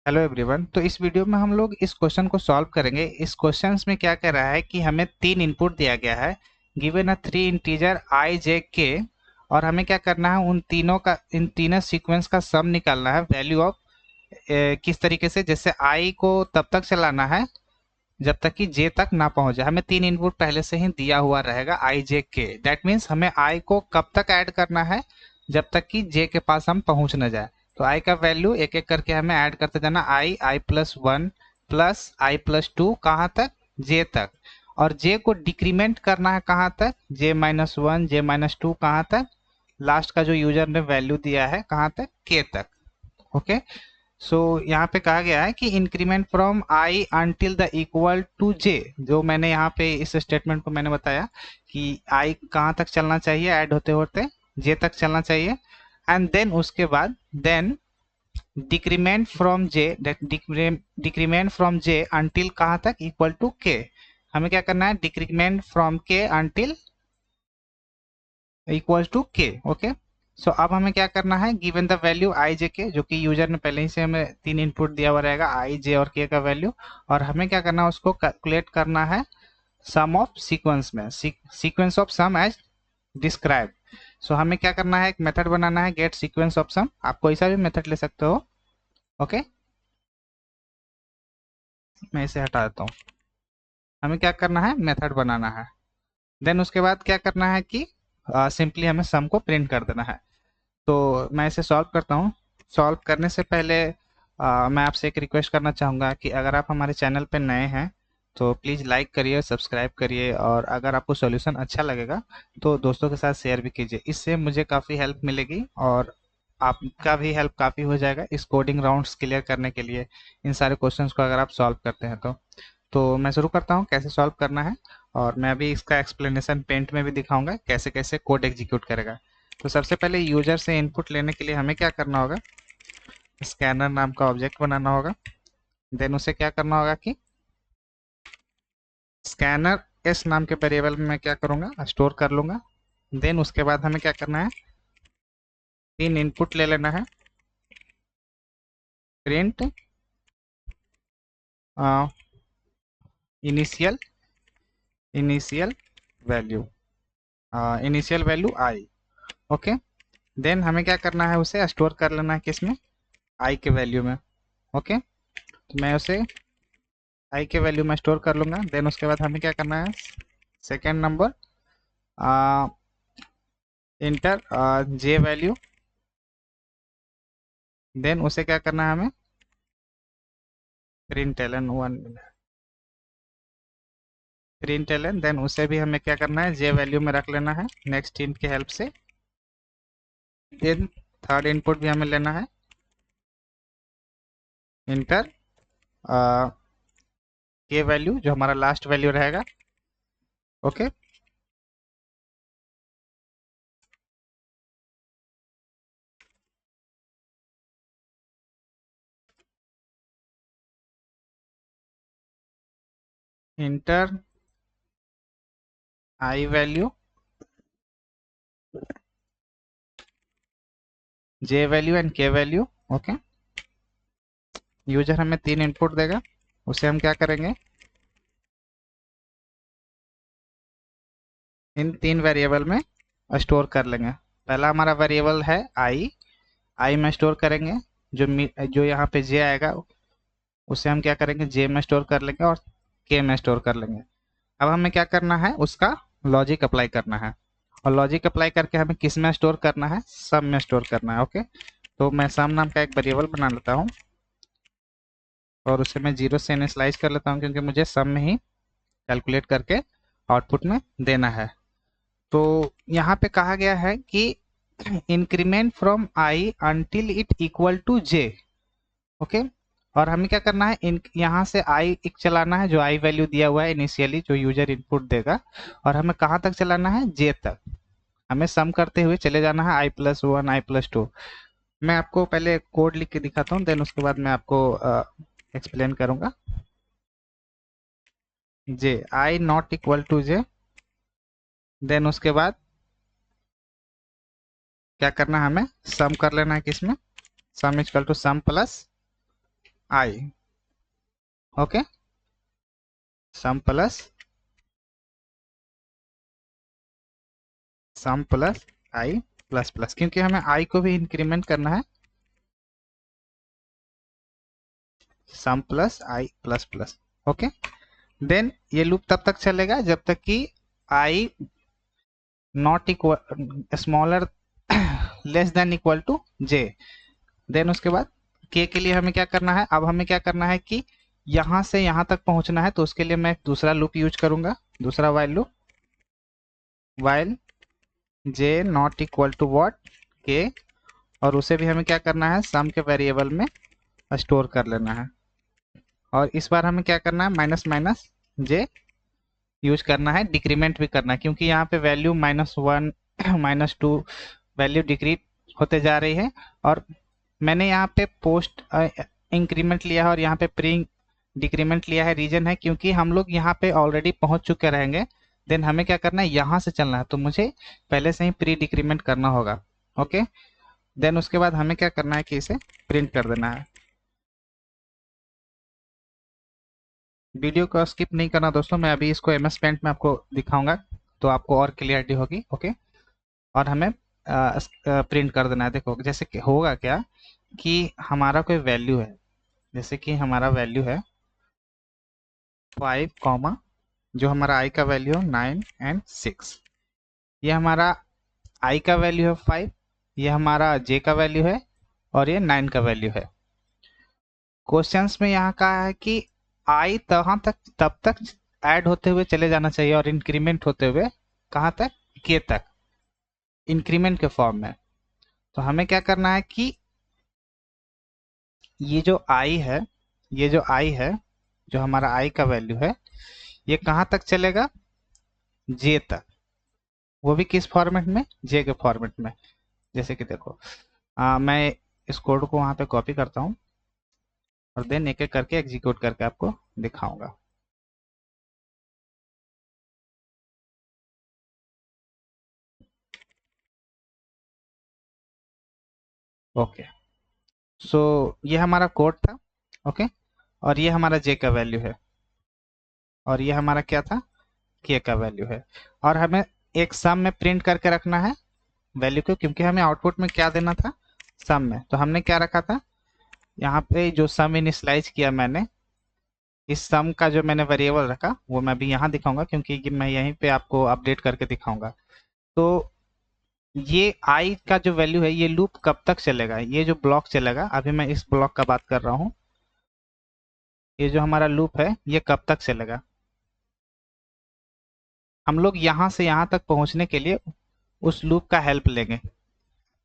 Hello everyone. तो इस video में हम लोग इस क्वेश्चन को सॉल्व करेंगे। इस क्वेश्चन में क्या कर रहा है कि हमें तीन इनपुट दिया गया है, given a three integer I J के, और हमें क्या करना है इन तीनों सीक्वेंस का सम निकालना है, वैल्यू ऑफ किस तरीके से, जैसे आई को तब तक चलाना है जब तक कि जे तक ना पहुंच जाए। हमें तीन इनपुट पहले से ही दिया हुआ रहेगा आई जे के, दैट मीन्स हमें आई को कब तक ऐड करना है, जब तक कि जे के पास हम पहुंच न जाए। तो आई का वैल्यू एक एक करके हमें ऐड करते जाना, आई plus one plus i plus two, कहाँ तक, जे तक। और जे को डिक्रीमेंट करना है कहाँ तक, जे माइनस वन जे माइनस टू, कहाँ तक, लास्ट का जो यूजर ने वैल्यू दिया है कहाँ तक, के तक। ओके। सो यहाँ पे कहा गया है कि increment from I until the equal to j, जो मैंने यहाँ पे इस स्टेटमेंट को मैंने बताया कि आई कहाँ तक चलना चाहिए, ऐड होते होते जे तक चलना चाहिए। एंड देन उसके बाद then decrement from J, decrement from J until कहाँ तक, इक्वल टू के। हमें क्या करना है, decrement from K until equal to K. Okay. So अब हमें क्या करना है, given the value I J K, जो कि यूजर ने पहले ही से हमें तीन इनपुट दिया हुआ रहेगा, आई जे और के का वैल्यू, और हमें क्या करना है, उसको कैलकुलेट करना है सम ऑफ सीक्वेंस में, sequence of sum as describe. So हमें क्या करना है, एक मेथड बनाना है, गेट सीक्वेंस ऑफ सम। आप कोई सा भी मेथड ले सकते हो। ओके। मैं इसे हटा देता हूँ। हमें क्या करना है, मेथड बनाना है। देन उसके बाद क्या करना है कि सिंपली हमें सम को प्रिंट कर देना है। तो मैं इसे सॉल्व करता हूँ। सॉल्व करने से पहले मैं आपसे एक रिक्वेस्ट करना चाहूँगा कि अगर आप हमारे चैनल पर नए हैं तो प्लीज़ लाइक करिए, सब्सक्राइब करिए, और अगर आपको सॉल्यूशन अच्छा लगेगा तो दोस्तों के साथ शेयर भी कीजिए। इससे मुझे काफ़ी हेल्प मिलेगी और आपका भी हेल्प काफ़ी हो जाएगा इस कोडिंग राउंड्स क्लियर करने के लिए, इन सारे क्वेश्चंस को अगर आप सॉल्व करते हैं तो मैं शुरू करता हूँ कैसे सॉल्व करना है। और मैं अभी इसका एक्सप्लेनेशन पेंट में भी दिखाऊंगा कैसे कैसे कोड एग्जीक्यूट करेगा। तो सबसे पहले यूजर से इनपुट लेने के लिए हमें क्या करना होगा, स्कैनर नाम का ऑब्जेक्ट बनाना होगा। देन उसे क्या करना होगा कि स्कैनर एस नाम के वेरिएबल में मैं क्या करूंगा, स्टोर कर लूंगा। देन उसके बाद हमें क्या करना है, तीन इनपुट ले लेना है, print initial initial value, initial value i. Okay. Then हमें क्या करना है, उसे स्टोर कर लेना है किसमें, आई के वैल्यू में। ओके। तो मैं उसे आई के वैल्यू में स्टोर कर लूंगा। देन उसके बाद हमें क्या करना है, second number enter J value. Then उसे क्या करना है हमें, println one, println. Then उसे भी हमें क्या करना है, जे वैल्यू में रख लेना है नेक्स्ट इंट की हेल्प से। देन थर्ड इनपुट भी हमें लेना है, इंटर के वैल्यू, जो हमारा लास्ट वैल्यू रहेगा। Okay. Inter I value, J value and के वैल्यू। ओके। यूजर हमें तीन इनपुट देगा, उसे हम क्या करेंगे, इन तीन वेरिएबल में स्टोर कर लेंगे। पहला हमारा वेरिएबल है आई, आई में स्टोर करेंगे। जो यहाँ पे जे आएगा उसे हम क्या करेंगे, जे में स्टोर कर लेंगे और के में स्टोर कर लेंगे। अब हमें क्या करना है, उसका लॉजिक अप्लाई करना है, और लॉजिक अप्लाई करके हमें किस में स्टोर करना है, सम में स्टोर करना है। ओके। तो मैं सम नाम का एक वेरिएबल बना लेता हूँ और उसे मैं जीरो से इनिशियलाइज कर लेता हूँ, क्योंकि मुझे सम में ही कैलकुलेट करके आउटपुट में देना है। तो यहाँ पे कहा गया है कि increment from I until it equal to J. Okay. और हमें क्या करना है, यहाँ से आई एक चलाना है, जो आई वैल्यू दिया हुआ है इनिशियली, जो यूजर इनपुट देगा, और हमें कहाँ तक चलाना है, जे तक। हमें सम करते हुए चले जाना है, आई प्लस वन आई प्लस टू। मैं आपको पहले कोड लिख के दिखाता हूँ, देन उसके बाद मैं आपको एक्सप्लेन करूंगा। J i not equal to j, then उसके बाद क्या करना है, हमें सम कर लेना है किसमें, sum equal to sum plus i. Okay, sum plus i plus plus, क्योंकि हमें आई को भी इंक्रीमेंट करना है, sum plus i plus plus. Okay, then ये लूप तब तक चलेगा जब तक कि i not equal smaller less than equal to j. Then उसके बाद के लिए हमें क्या करना है, अब हमें क्या करना है कि यहां से यहां तक पहुंचना है, तो उसके लिए मैं एक दूसरा लूप यूज करूंगा, दूसरा while loop, while J not equal to what K, और उसे भी हमें क्या करना है, सम के वेरिएबल में स्टोर कर लेना है। और इस बार हमें क्या करना है, माइनस माइनस जे यूज करना है, डिक्रीमेंट भी करना है, क्योंकि यहाँ पे वैल्यू -1 -2 वैल्यू डिक्रीज होते जा रही है। और मैंने यहाँ पे पोस्ट इंक्रीमेंट लिया है और यहाँ पे प्री डिक्रीमेंट लिया है। रीजन है क्योंकि हम लोग यहाँ पे ऑलरेडी पहुंच चुके रहेंगे, देन हमें क्या करना है, यहाँ से चलना है, तो मुझे पहले से ही प्री डिक्रीमेंट करना होगा। ओके, देन उसके बाद हमें क्या करना है कि इसे प्रिंट कर देना है। वीडियो को स्किप नहीं करना दोस्तों, मैं अभी इसको MS पेंट में आपको दिखाऊंगा तो आपको और क्लियरिटी होगी। ओके, और हमें प्रिंट कर देना है। देखो जैसे कि होगा क्या कि हमारा कोई वैल्यू है, जैसे कि हमारा वैल्यू है 5 कॉमा, जो हमारा आई का वैल्यू है 9 एंड 6, ये हमारा आई का वैल्यू है 5, ये हमारा जे का वैल्यू है, और ये 9 का वैल्यू है। क्वेश्चंस में यहाँ कहा है कि आई तहाँ तक तब तक ऐड होते हुए चले जाना चाहिए और इंक्रीमेंट होते हुए कहाँ तक, के तक, इंक्रीमेंट के फॉर्म में। तो हमें क्या करना है कि ये जो आई है, ये जो आई है, जो हमारा आई का वैल्यू है, ये कहाँ तक चलेगा, जे तक, वो भी किस फॉर्मेट में, जे के फॉर्मेट में। जैसे कि देखो मैं इस कोड को वहां पे कॉपी करता हूँ और देन एक एक करके एग्जीक्यूट करके आपको दिखाऊंगा। ओके, सो ये हमारा कोड था। ओके, और ये हमारा जे का वैल्यू है, और ये हमारा क्या था, के का वैल्यू है। और हमें एक सम में प्रिंट करके रखना है वैल्यू को, क्योंकि हमें आउटपुट में क्या देना था, सम में। तो हमने क्या रखा था, यहाँ पे जो सम इनिशियलाइज किया मैंने, इस सम का जो मैंने वेरिएबल रखा वो मैं भी यहाँ दिखाऊंगा, क्योंकि मैं यहीं पे आपको अपडेट करके दिखाऊंगा। तो ये आई का जो वैल्यू है, ये लूप कब तक चलेगा, ये जो ब्लॉक चलेगा, अभी मैं इस ब्लॉक का बात कर रहा हूँ, ये जो हमारा लूप है ये कब तक चलेगा। हम लोग यहाँ से यहाँ तक पहुँचने के लिए उस लूप का हेल्प लेंगे।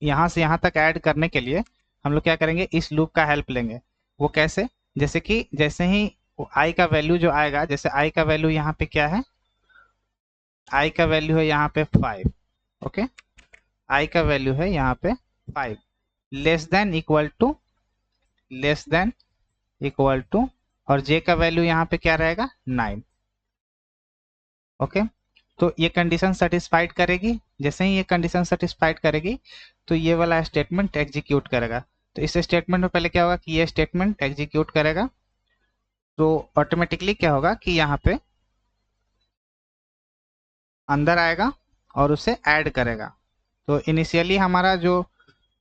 यहाँ से यहाँ तक ऐड करने के लिए हम लोग क्या करेंगे, इस लूप का हेल्प लेंगे। वो कैसे, जैसे कि जैसे ही आई का वैल्यू जो आएगा, जैसे आई का वैल्यू यहाँ पे क्या है, आई का वैल्यू है यहाँ पे 5। ओके, आई का वैल्यू है यहाँ पे 5, less than equal to, less than equal to, और जे का वैल्यू यहाँ पे क्या रहेगा, 9। ओके, तो ये कंडीशन सेटिस्फाइड करेगी। जैसे ही ये कंडीशन सेटिस्फाइड करेगी तो ये वाला स्टेटमेंट एग्जीक्यूट करेगा। तो इस स्टेटमेंट में पहले क्या होगा कि ये स्टेटमेंट एग्जीक्यूट करेगा, तो ऑटोमेटिकली क्या होगा कि यहाँ पे अंदर आएगा और उसे ऐड करेगा। तो इनिशियली हमारा जो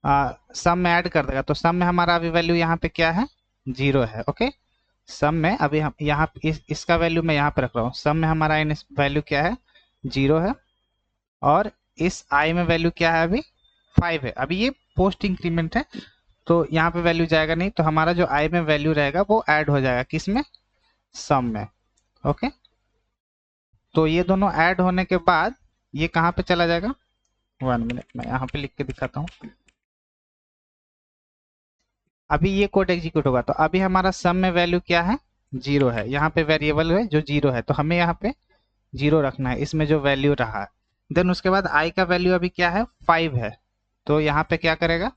सम में ऐड कर देगा, तो सम में हमारा अभी वैल्यू यहाँ पे क्या है, 0 है। ओके, सम में अभी हम यहाँ इसका वैल्यू मैं यहाँ पे रख रहा हूँ, सम में हमारा वैल्यू क्या है, 0 है, और इस आई में वैल्यू क्या है, अभी 5 है। अभी ये पोस्ट इंक्रीमेंट है, तो यहाँ पे वैल्यू जाएगा नहीं, तो हमारा जो आई में वैल्यू रहेगा वो ऐड हो जाएगा, किस में, सम में। ओके, तो ये दोनों ऐड होने के बाद ये कहाँ पे चला जाएगा, 1 मिनट मैं यहाँ पे लिख के दिखाता हूँ। अभी ये कोड एग्जीक्यूट होगा, तो अभी हमारा सम में वैल्यू क्या है, 0 है। यहाँ पे वेरिएबल है जो 0 है, तो हमें यहाँ पे 0 रखना है, इसमें जो वैल्यू रहा है। देन उसके बाद आई का वैल्यू अभी क्या है, 5 है, तो यहाँ पे क्या करेगा,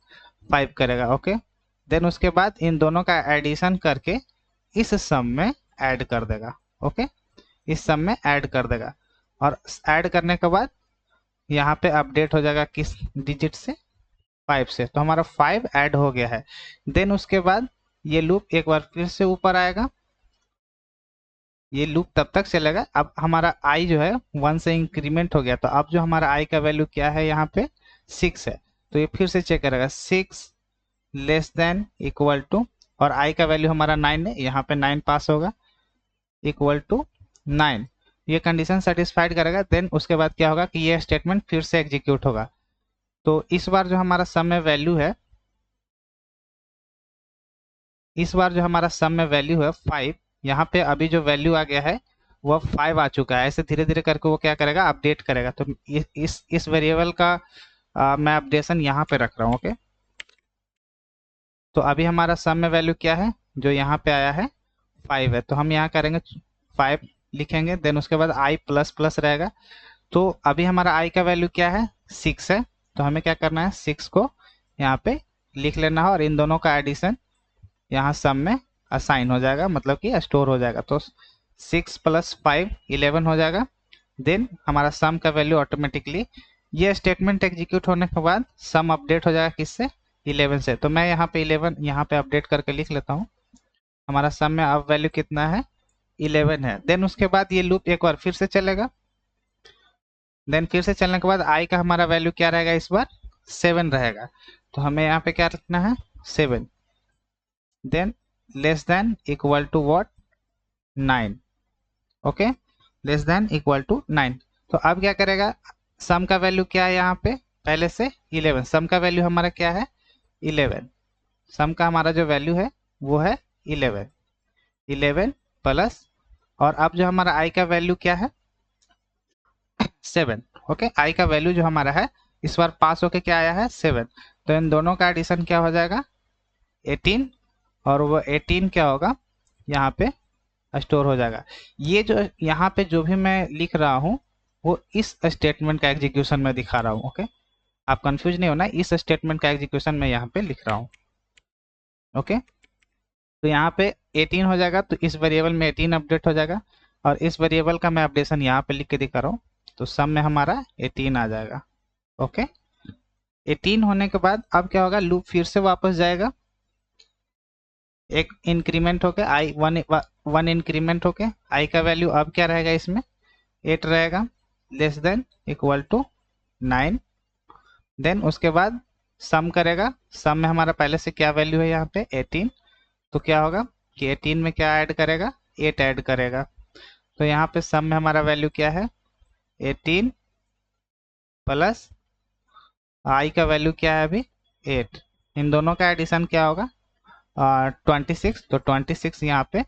5 करेगा। ओके, देन उसके बाद इन दोनों का एडिशन करके इस सम में ऐड कर देगा। ओके, इस सम में ऐड कर देगा, और ऐड करने के बाद यहाँ पे अपडेट हो जाएगा किस डिजिट से, 5 से। तो हमारा 5 ऐड हो गया है। देन उसके बाद ये लूप एक बार फिर से ऊपर आएगा, ये लूप तब तक चलेगा। अब हमारा आई जो है 1 से इंक्रीमेंट हो गया, तो अब जो हमारा आई का वैल्यू क्या है यहाँ पे 6 है, तो ये फिर से चेक करेगा 6 लेस देन इक्वल टू, और आई का वैल्यू हमारा 9 है, यहाँ पे 9 पास होगा, इक्वल टू 9। ये कंडीशन सेटिस्फाइड करेगा, देन उसके बाद क्या होगा कि ये स्टेटमेंट फिर से एग्जीक्यूट होगा। तो इस बार जो हमारा सम में वैल्यू है, इस बार जो हमारा सम में वैल्यू है 5, यहाँ पे अभी जो वैल्यू आ गया है वह 5 आ चुका है। ऐसे धीरे धीरे करके वो क्या करेगा, अपडेट करेगा। तो इस वेरिएबल का मैं अपडेशन यहाँ पे रख रहा हूँ। ओके, तो अभी हमारा सम में वैल्यू क्या है, जो यहाँ पे आया है 5 है, तो हम यहाँ करेंगे 5 लिखेंगे, देन उसके बाद आई प्लस प्लस रहेगा। तो अभी हमारा आई का वैल्यू क्या है 6 है, तो हमें क्या करना है 6 को यहाँ पे लिख लेना है, और इन दोनों का एडिशन यहाँ सम में असाइन हो जाएगा, मतलब कि स्टोर हो जाएगा। तो 6 प्लस 5 11 हो जाएगा। देन हमारा सम का वैल्यू ऑटोमेटिकली, ये स्टेटमेंट एग्जीक्यूट होने के बाद सम अपडेट हो जाएगा किससे, 11 से। तो मैं यहाँ पे 11 यहाँ पे अपडेट करके लिख लेता हूँ। हमारा सम में अब वैल्यू कितना है 11 है। देन उसके बाद ये लूप एक बार फिर से चलेगा, देन फिर से चलने के बाद आई का हमारा वैल्यू क्या रहेगा, इस बार 7 रहेगा। तो हमें यहाँ पे क्या रखना है 7, then less than equal to what 9। Okay, less than equal to 9। तो अब क्या करेगा, सम का वैल्यू क्या है यहाँ पे पहले से 11, सम का वैल्यू हमारा क्या है 11, सम का हमारा जो वैल्यू है वो है 11 प्लस, और अब जो हमारा आई का वैल्यू क्या है 7। ओके, आई का वैल्यू जो हमारा है इस बार पास होके क्या आया है 7, तो इन दोनों का एडिशन क्या हो जाएगा 18, और वो 18 क्या होगा यहाँ पे स्टोर हो जाएगा। ये जो यहाँ पे जो भी मैं लिख रहा हूँ वो इस स्टेटमेंट का एग्जीक्यूशन में दिखा रहा हूँ। ओके, आप कंफ्यूज नहीं होना, इस स्टेटमेंट का एग्जीक्यूशन में यहाँ पे लिख रहा हूँ। ओके, तो यहाँ पे 18 हो जाएगा, तो इस वेरिएबल में 18 अपडेट हो जाएगा, और इस वेरिएबल का मैं अपडेशन यहाँ पे लिख के दिखा रहा हूँ, तो सम में हमारा 18 आ जाएगा। ओके, 18 होने के बाद अब क्या होगा, लूप फिर से वापस जाएगा, एक इंक्रीमेंट होके आई 1 इंक्रीमेंट होके आई का वैल्यू अब क्या रहेगा इसमें 8 रहेगा, less than equal to 9। Then उसके बाद सम करेगा, सम में हमारा पहले से क्या वैल्यू है यहाँ पे 18, तो क्या होगा कि 18 में क्या ऐड करेगा 8 ऐड करेगा। तो यहाँ पे सम में हमारा वैल्यू क्या है 18 प्लस आई का वैल्यू क्या है अभी 8, इन दोनों का एडिशन क्या होगा 26, तो 26 यहाँ पे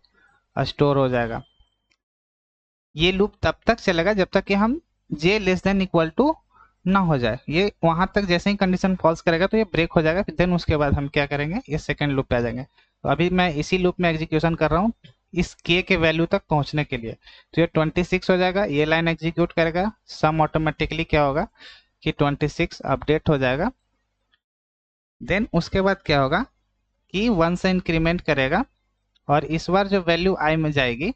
स्टोर हो जाएगा। ये लूप तब तक चलेगा जब तक कि हम j less than equal to ना हो जाए, ये वहां तक जैसे ही कंडीशन फॉल्स करेगा तो ये ब्रेक हो जाएगा, फिर देन उसके बाद हम क्या करेंगे ये सेकंड लूप पे आ जाएंगे। तो अभी मैं इसी लूप में एग्जीक्यूशन कर रहा हूँ इस k के वैल्यू तक पहुंचने के लिए, तो ये 26 हो जाएगा, ये लाइन एग्जीक्यूट करेगा, सम ऑटोमेटिकली क्या होगा कि 26 अपडेट हो जाएगा। देन उसके बाद क्या होगा कि 1 से इंक्रीमेंट करेगा, और इस बार जो वैल्यू आई में जाएगी,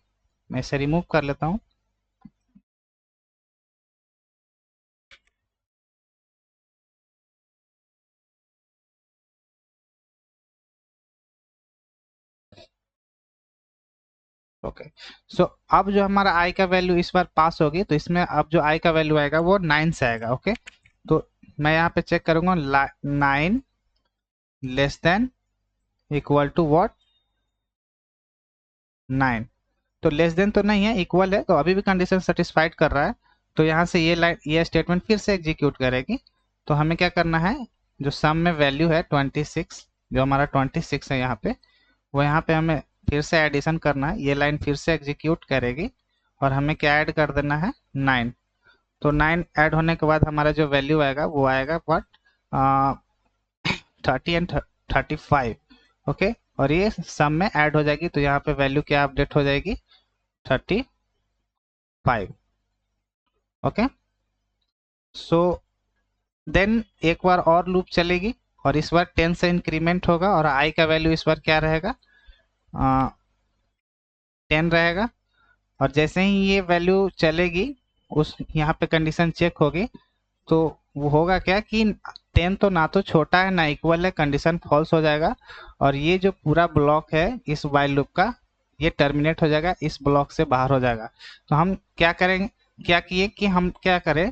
मैं इसे रिमूव कर लेता हूँ। ओके, सो अब जो हमारा आई का वैल्यू इस बार पास होगी, तो इसमें अब जो आई का वैल्यू आएगा वो 9 से आएगा। ओके, तो मैं यहाँ पे चेक करूंगा 9 less than equal to what 9, तो लेस देन तो नहीं है, इक्वल है, तो अभी भी कंडीशन सेटिस्फाइड कर रहा है। तो यहाँ से ये लाइन ये स्टेटमेंट फिर से एग्जीक्यूट करेगी। तो हमें क्या करना है, जो सम में वैल्यू है 26, जो हमारा 26 है यहाँ पे, वो यहाँ पे हमें फिर से एडिशन करना है, ये लाइन फिर से एग्जीक्यूट करेगी, और हमें क्या ऐड कर देना है 9। तो 9 ऐड होने के बाद हमारा जो वैल्यू आएगा वो आएगा व्हाट 30 एंड 35। ओके, और ये सम में ऐड हो जाएगी, तो यहाँ पे वैल्यू क्या अपडेट हो जाएगी 35। ओके, सो देन एक बार और लूप चलेगी, और इस बार 10 से इंक्रीमेंट होगा, और आई का वैल्यू इस बार क्या रहेगा 10 रहेगा। और जैसे ही ये वैल्यू चलेगी, उस यहाँ पे कंडीशन चेक होगी, तो वो होगा क्या कि 10 तो ना तो छोटा है ना इक्वल है, कंडीशन फॉल्स हो जाएगा और ये जो पूरा ब्लॉक है इस वाइल लूप का ये टर्मिनेट हो जाएगा, इस ब्लॉक से बाहर हो जाएगा। तो हम क्या करेंगे, क्या किए कि हम क्या करें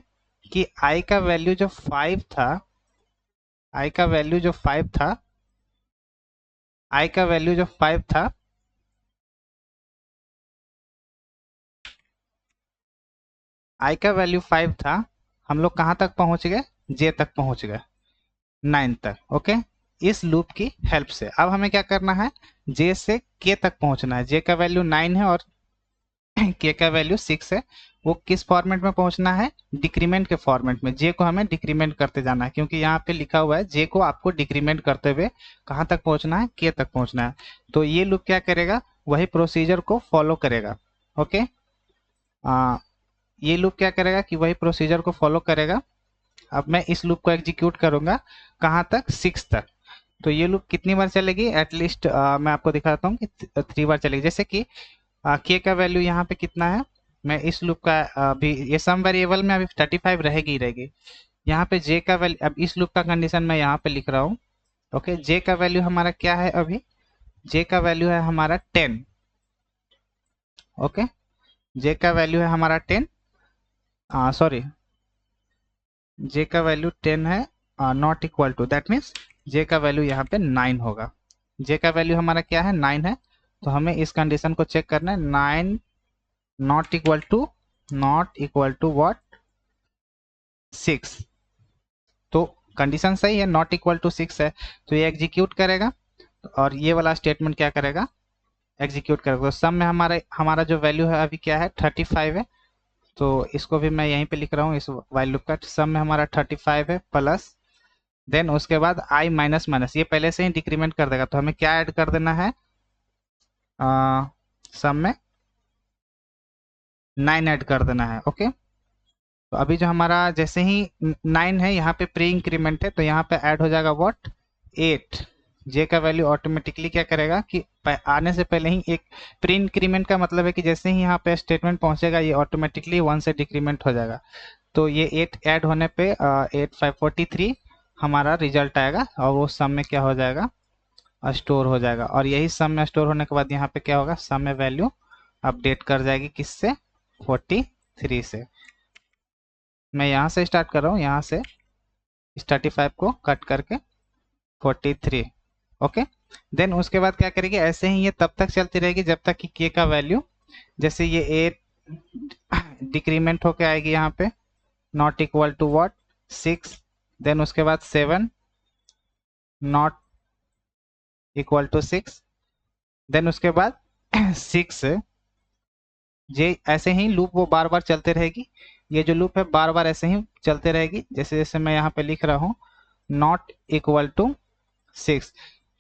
कि i का वैल्यू जो 5 था, i का वैल्यू जो 5 था, i का वैल्यू जो 5 था, i का वैल्यू 5 था, हम लोग कहाँ तक पहुंच गए, j तक पहुंच गए, 9 तक। ओके, इस लूप की हेल्प से अब हमें क्या करना है, j से k तक पहुंचना है। j का वैल्यू 9 है और k का वैल्यू 6 है। वो किस फॉर्मेट में पहुंचना है, डिक्रीमेंट के फॉर्मेट में। j को हमें डिक्रीमेंट करते जाना है क्योंकि यहाँ पे लिखा हुआ है j को आपको डिक्रीमेंट करते हुए कहाँ तक पहुंचना है, k तक पहुंचना है। तो ये लूप क्या करेगा, वही प्रोसीजर को फॉलो करेगा। ओके, ये लूप क्या करेगा कि वही प्रोसीजर को फॉलो करेगा। अब मैं इस लूप को एग्जीक्यूट करूंगा कहाँ तक, 6 तक। तो ये लूप कितनी बार चलेगी, एटलीस्ट मैं आपको दिखाता हूँ कि 3 बार चलेगी। जैसे कि k का वैल्यू यहाँ पे कितना है, मैं इस लूप का अभी ये सम वेरिएबल में अभी 35 रहेगी ही रहेगी। यहाँ पे j का वैल्यू, अब इस लूप का कंडीशन मैं यहाँ पे लिख रहा हूँ। ओके, j का वैल्यू हमारा क्या है, अभी j का वैल्यू है हमारा 10। ओके, j का वैल्यू है हमारा 10, सॉरी j का वैल्यू 10 है, not equal to, that means j का वैल्यू यहाँ पे 9 होगा। j का वैल्यू हमारा क्या है, 9 है। तो हमें इस कंडीशन को चेक करना है, 9 नॉट इक्वल टू व्हाट, 6। तो कंडीशन सही है, नॉट इक्वल टू 6 है, तो ये एग्जीक्यूट करेगा और ये वाला स्टेटमेंट क्या करेगा, एग्जीक्यूट करेगा। तो सम में हमारा जो वैल्यू है अभी क्या है, 35 है। तो इसको भी मैं यहीं पे लिख रहा हूँ, इस वाइल लूप का सम में हमारा 35 है प्लस, देन उसके बाद i माइनस माइनस, ये पहले से ही डिक्रीमेंट कर देगा। तो हमें क्या ऐड कर देना है, सम में 9 ऐड कर देना है। ओके, तो अभी जो हमारा जैसे ही 9 है, यहाँ पे प्री इंक्रीमेंट है, तो यहाँ पे ऐड हो जाएगा व्हाट, 8। जे का वैल्यू ऑटोमेटिकली क्या करेगा कि आने से पहले ही एक प्री इंक्रीमेंट का मतलब है कि जैसे ही यहाँ पे स्टेटमेंट पहुंचेगा ये ऑटोमेटिकली 1 से डिक्रीमेंट हो जाएगा। तो ये 8 ऐड होने पे 8543 हमारा रिजल्ट आएगा और वो सम में क्या हो जाएगा, स्टोर हो जाएगा। और यही सम में स्टोर होने के बाद यहाँ पे क्या होगा, सम में वैल्यू अपडेट कर जाएगी किससे, 43 से। मैं यहाँ से स्टार्ट कर रहा हूँ, यहाँ से 35 को कट करके 43। ओके, देन उसके बाद क्या करेगी, ऐसे ही ये तब तक चलती रहेगी जब तक कि k का वैल्यू, जैसे ये 8 डिक्रीमेंट होके आएगी यहाँ पे, not equal to what, 6। Then उसके बाद 7 नॉट इक्वल टू 6। देन उसके बाद 6 जे, ऐसे ही लूप वो बार बार चलते रहेगी। ये जो लूप है बार बार ऐसे ही चलते रहेगी, जैसे जैसे मैं यहाँ पे लिख रहा हूँ नॉट इक्वल टू 6।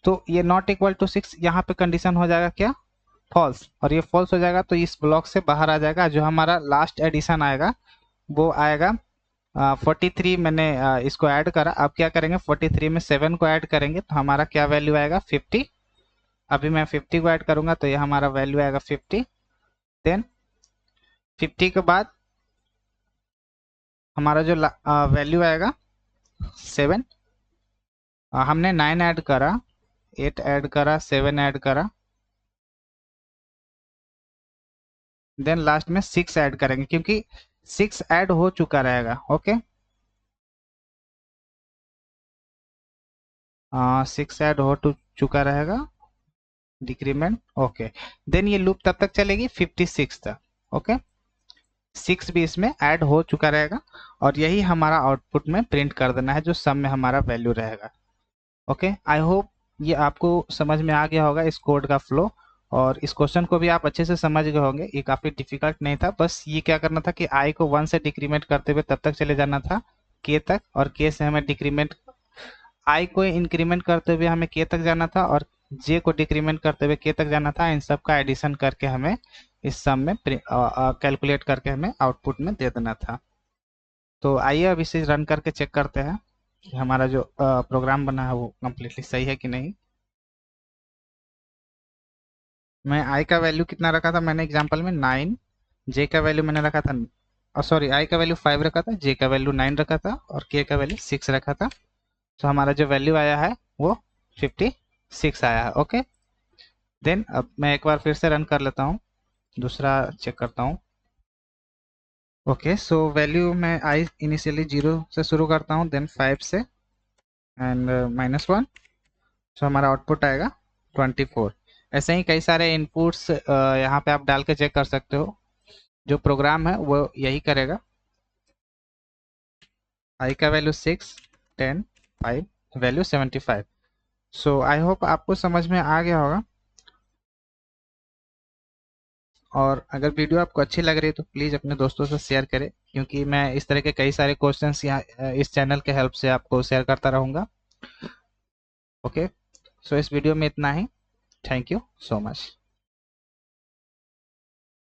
तो ये नॉट इक्वल टू 6 यहाँ पे कंडीशन हो जाएगा क्या, फॉल्स। और ये फॉल्स हो जाएगा तो इस ब्लॉक से बाहर आ जाएगा। जो हमारा लास्ट एडिशन आएगा वो आएगा 43। मैंने इसको ऐड करा, अब क्या करेंगे 43 में 7 को ऐड करेंगे तो हमारा क्या वैल्यू आएगा, 50। अभी मैं 50 को ऐड करूंगा तो ये हमारा वैल्यू आएगा 50। देन 50 के बाद हमारा जो वैल्यू आएगा 7। हमने 9 ऐड करा, 8 ऐड करा, 7 ऐड करा, देन लास्ट में 6 ऐड करेंगे क्योंकि 6 ऐड हो चुका रहेगा। ओके, 6 ऐड हो चुका रहेगा, डिक्रीमेंट। ओके, देन ये लूप तब तक चलेगी 56 तक। ओके, 6 भी इसमें ऐड हो चुका रहेगा और यही हमारा आउटपुट में प्रिंट कर देना है जो सम में हमारा वैल्यू रहेगा। ओके, आई होप ये आपको समझ में आ गया होगा इस कोड का फ्लो, और इस क्वेश्चन को भी आप अच्छे से समझ गए होंगे। ये काफी डिफिकल्ट नहीं था, बस ये क्या करना था कि i को 1 से डिक्रीमेंट करते हुए तब तक चले जाना था k तक, और k से हमें डिक्रीमेंट, i को इंक्रीमेंट करते हुए हमें k तक जाना था और j को डिक्रीमेंट करते हुए k तक जाना था। इन सब का एडिशन करके हमें इस सम में कैलकुलेट करके हमें आउटपुट में दे देना था। तो आइए अब इसे रन करके चेक करते हैं कि हमारा जो प्रोग्राम बना है वो कम्प्लीटली सही है कि नहीं। मैं i का वैल्यू कितना रखा था, मैंने एग्जांपल में 9, j का वैल्यू मैंने रखा था, सॉरी i का वैल्यू 5 रखा था, j का वैल्यू 9 रखा था और k का वैल्यू 6 रखा था। तो हमारा जो वैल्यू आया है वो 56 आया है। ओके, देन अब मैं एक बार फिर से रन कर लेता हूँ, दूसरा चेक करता हूँ। ओके, सो वैल्यू मैं आई इनिशियली 0 से शुरू करता हूँ, देन 5 से एंड -1, सो हमारा आउटपुट आएगा 24। ऐसे ही कई सारे इनपुट्स यहाँ पे आप डाल के चेक कर सकते हो। जो प्रोग्राम है वो यही करेगा। आई का value 6, 10, 5, value 75। So I hope आपको समझ में आ गया होगा। और अगर वीडियो आपको अच्छी लग रही है तो प्लीज़ अपने दोस्तों से शेयर करें, क्योंकि मैं इस तरह के कई सारे क्वेश्चंस यहाँ इस चैनल के हेल्प से आपको शेयर करता रहूँगा। ओके, सो इस वीडियो में इतना ही। Thank you so much.